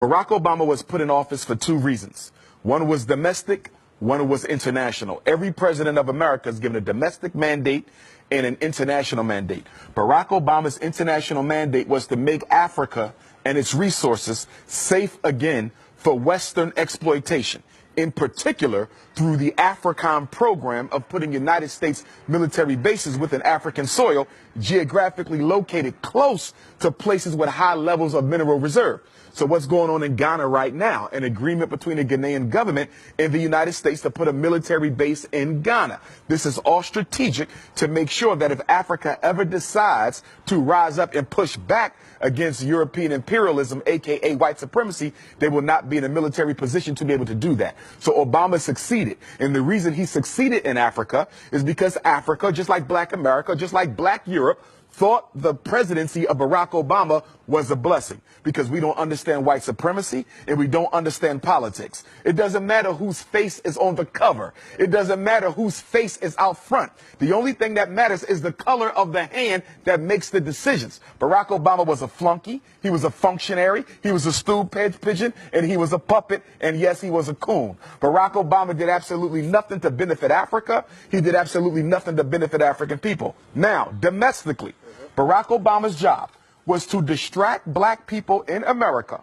Barack Obama was put in office for two reasons. One was domestic, one was international. Every president of America is given a domestic mandate and an international mandate. Barack Obama's international mandate was to make Africa and its resources safe again for Western exploitation, in particular through the AFRICOM program of putting United States military bases within African soil, geographically located close to places with high levels of mineral reserve. So what's going on in Ghana right now? An agreement between the Ghanaian government and the United States to put a military base in Ghana. This is all strategic to make sure that if Africa ever decides to rise up and push back against European imperialism, aka white supremacy, they will not be in a military position to be able to do that. So Obama succeeded. And the reason he succeeded in Africa is because Africa, just like Black America, just like Black Europe, thought the presidency of Barack Obama was a blessing because we don't understand white supremacy and we don't understand politics. It doesn't matter whose face is on the cover. It doesn't matter whose face is out front. The only thing that matters is the color of the hand that makes the decisions. Barack Obama was a flunky. He was a functionary. He was a stool pigeon, and he was a puppet. And yes, he was a coon. Barack Obama did absolutely nothing to benefit Africa. He did absolutely nothing to benefit African people. Now, domestically, Barack Obama's job was to distract Black people in America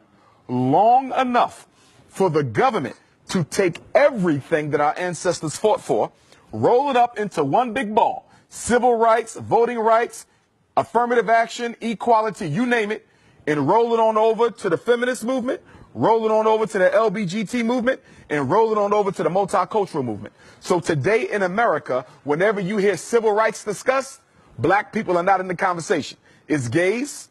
long enough for the government to take everything that our ancestors fought for, roll it up into one big ball: civil rights, voting rights, affirmative action, equality, you name it, and roll it on over to the feminist movement, roll it on over to the LGBT movement, and roll it on over to the multicultural movement. So today in America, whenever you hear civil rights discussed, Black people are not in the conversation. It's gays,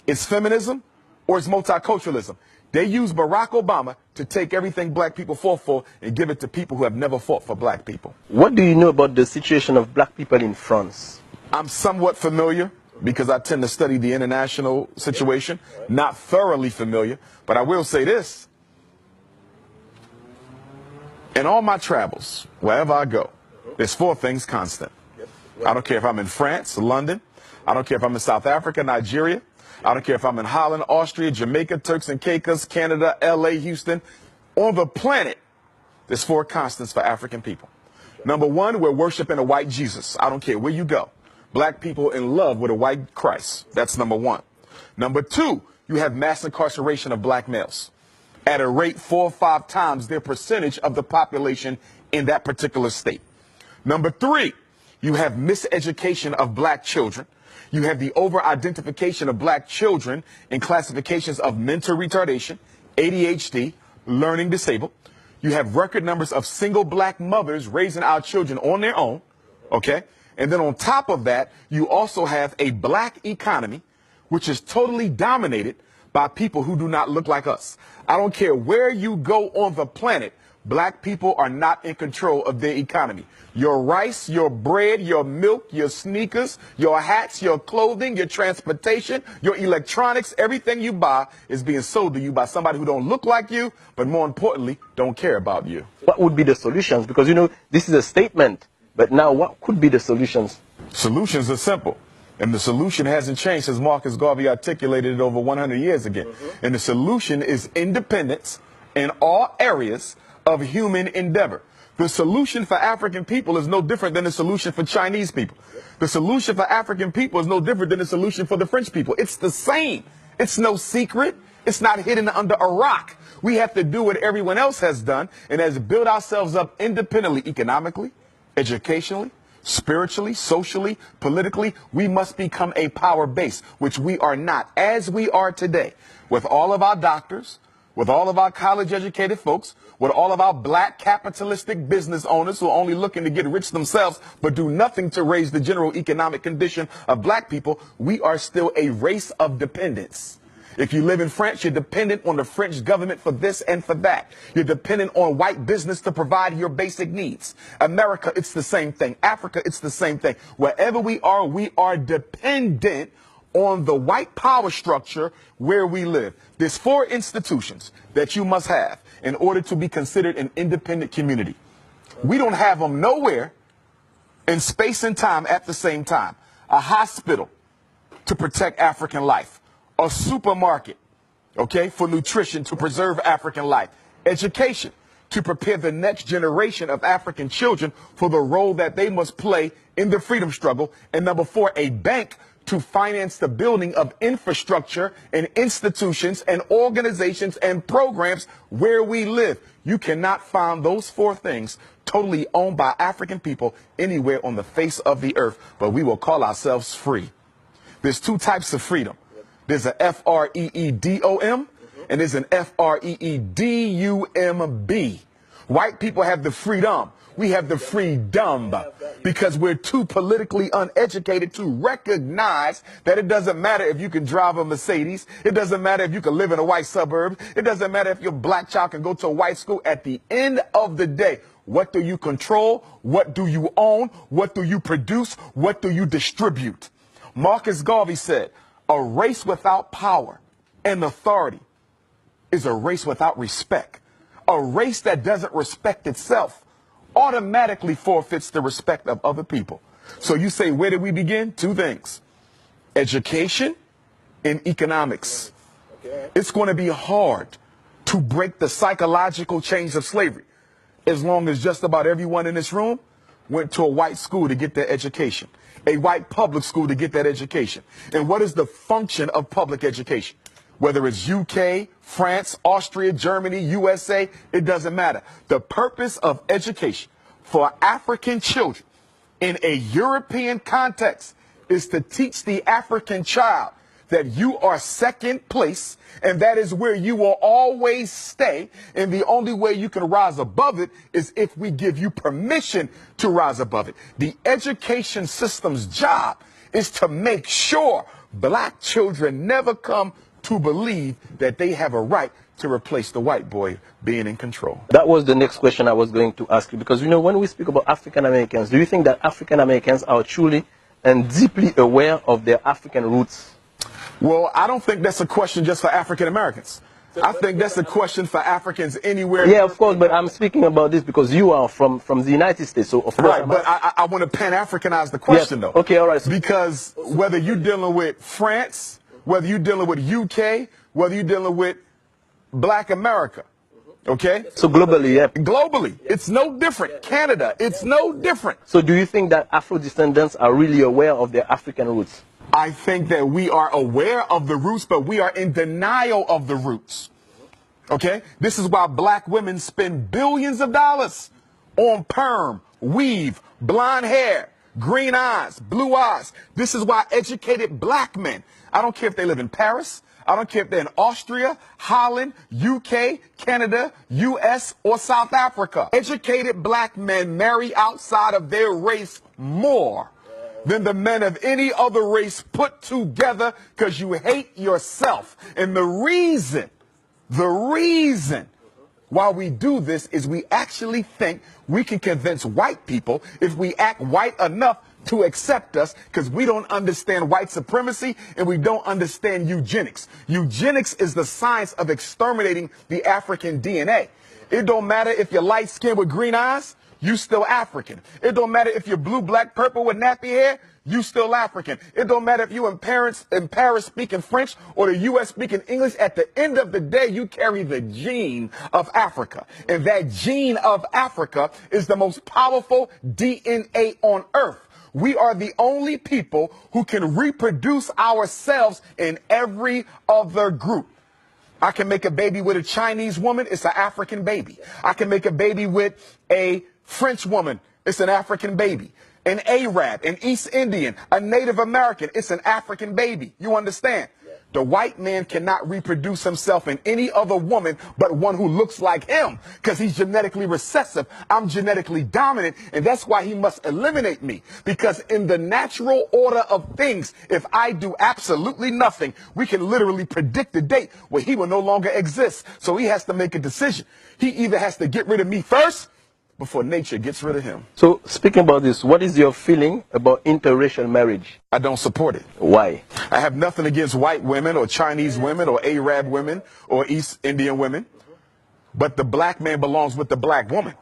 it's feminism, or it's multiculturalism. They use Barack Obama to take everything Black people fought for and give it to people who have never fought for Black people. What do you know about the situation of Black people in France? I'm somewhat familiar because I tend to study the international situation. Not thoroughly familiar, but I will say this. In all my travels, wherever I go, there's four things constant. I don't care if I'm in France, London. I don't care if I'm in South Africa, Nigeria. I don't care if I'm in Holland, Austria, Jamaica, Turks and Caicos, Canada, LA, Houston. On the planet, there's four constants for African people. Number one, we're worshiping a white Jesus. I don't care where you go. Black people in love with a white Christ. That's number one. Number two, you have mass incarceration of Black males at a rate 4 or 5 times their percentage of the population in that particular state. Number three, you have miseducation of Black children. You have the over-identification of Black children in classifications of mental retardation, ADHD, learning disabled. You have record numbers of single Black mothers raising our children on their own, okay? And then on top of that, you also have a Black economy, which is totally dominated by people who do not look like us. I don't care where you go on the planet, Black people are not in control of their economy. Your rice, your bread, your milk, your sneakers, your hats, your clothing, your transportation, your electronics, everything you buy is being sold to you by somebody who don't look like you, but more importantly, don't care about you. What would be the solutions? Because, you know, this is a statement, but now what could be the solutions? Solutions are simple. And the solution hasn't changed since Marcus Garvey articulated it over 100 years ago. And the solution is independence in all areas of human endeavor. The solution for African people is no different than the solution for Chinese people. The solution for African people is no different than the solution for the French people. It's the same. It's no secret. It's not hidden under a rock. We have to do what everyone else has done, and as build ourselves up independently, economically, educationally, spiritually, socially, politically. We must become a power base, which we are not, as we are today, with all of our doctors, with all of our college-educated folks, with all of our Black capitalistic business owners who are only looking to get rich themselves but do nothing to raise the general economic condition of Black people. We are still a race of dependence. If you live in France, you're dependent on the French government for this and for that. You're dependent on white business to provide your basic needs. America, it's the same thing. Africa, it's the same thing. Wherever we are dependent on the white power structure where we live. There's 4 institutions that you must have in order to be considered an independent community. We don't have them nowhere in space and time at the same time. A hospital to protect African life. A supermarket, okay, for nutrition to preserve African life. Education, to prepare the next generation of African children for the role that they must play in the freedom struggle. And number 4, a bank to finance the building of infrastructure and institutions and organizations and programs where we live. You cannot find those 4 things totally owned by African people anywhere on the face of the earth, but we will call ourselves free. There's 2 types of freedom. There's a F-R-E-E-D-O-M and there's an F-R-E-E-D-U-M-B. White people have the freedom. We have the freedom because we're too politically uneducated to recognize that it doesn't matter if you can drive a Mercedes. It doesn't matter if you can live in a white suburb. It doesn't matter if your black child can go to a white school. At the end of the day, what do you control? What do you own? What do you produce? What do you distribute? Marcus Garvey said, a race without power and authority is a race without respect. A race that doesn't respect itself automatically forfeits the respect of other people. So you say, where did we begin? 2 things. Education and economics. It's going to be hard to break the psychological chains of slavery as long as just about everyone in this room went to a white school to get their education, a white public school to get that education. And what is the function of public education? Whether it's UK, France, Austria, Germany, USA, it doesn't matter. The purpose of education for African children in a European context is to teach the African child that you are second place and that is where you will always stay. And the only way you can rise above it is if we give you permission to rise above it. The education system's job is to make sure black children never come to believe that they have a right to replace the white boy being in control. That was the next question I was going to ask you, because, you know, when we speak about African Americans, do you think that African Americans are truly and deeply aware of their African roots? Well, I don't think that's a question just for African Americans. I think that's a question for Africans anywhere. Yeah, of course, but I'm speaking about this because you are from the United States, so of course. Right, but I want to Pan-Africanize the question, though. Okay, all right. Because whether you're dealing with France, whether you're dealing with UK, whether you're dealing with Black America, okay? So globally, yeah. Globally, it's no different. Canada, it's no different. So do you think that Afro-descendants are really aware of their African roots? I think that we are aware of the roots, but we are in denial of the roots, okay? This is why black women spend billions of dollars on perm, weave, blonde hair, green eyes, blue eyes. This is why educated black men, I don't care if they live in Paris, I don't care if they're in Austria, Holland, UK, Canada, US, or South Africa. Educated black men marry outside of their race more than the men of any other race put together because you hate yourself. And the reason why we do this is we actually think we can convince white people if we act white enough to accept us, because we don't understand white supremacy and we don't understand eugenics. Eugenics is the science of exterminating the African DNA. It don't matter if you're light skinned with green eyes, you still African. It don't matter if you're blue, black, purple with nappy hair, you still African. It don't matter if you in Paris speaking French or the US speaking English. At the end of the day, you carry the gene of Africa. And that gene of Africa is the most powerful DNA on earth. We are the only people who can reproduce ourselves in every other group. I can make a baby with a Chinese woman, it's an African baby. I can make a baby with a French woman, it's an African baby. An Arab, an East Indian, a Native American, it's an African baby. You understand? The white man cannot reproduce himself in any other woman but one who looks like him, because he's genetically recessive. I'm genetically dominant, and that's why he must eliminate me. Because in the natural order of things, if I do absolutely nothing, we can literally predict the date where he will no longer exist. So he has to make a decision. He either has to get rid of me first before nature gets rid of him. So speaking about this, what is your feeling about interracial marriage? I don't support it. Why? I have nothing against white women or Chinese women or Arab women or East Indian women, but the black man belongs with the black woman.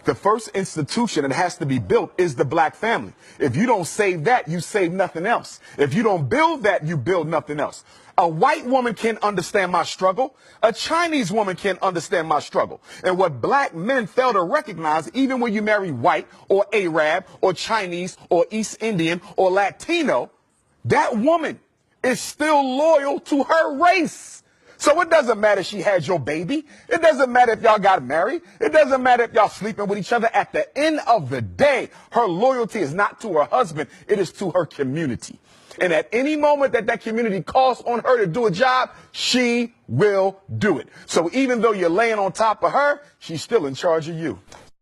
The first institution that has to be built is the black family. If you don't save that, you save nothing else. If you don't build that, you build nothing else. A white woman can understand my struggle. A Chinese woman can understand my struggle. And what black men fail to recognize, even when you marry white or Arab or Chinese or East Indian or Latino, that woman is still loyal to her race. So it doesn't matter if she had your baby. It doesn't matter if y'all got married. It doesn't matter if y'all sleeping with each other. At the end of the day, her loyalty is not to her husband. It is to her community. And at any moment that community calls on her to do a job, she will do it. So even though you're laying on top of her, she's still in charge of you.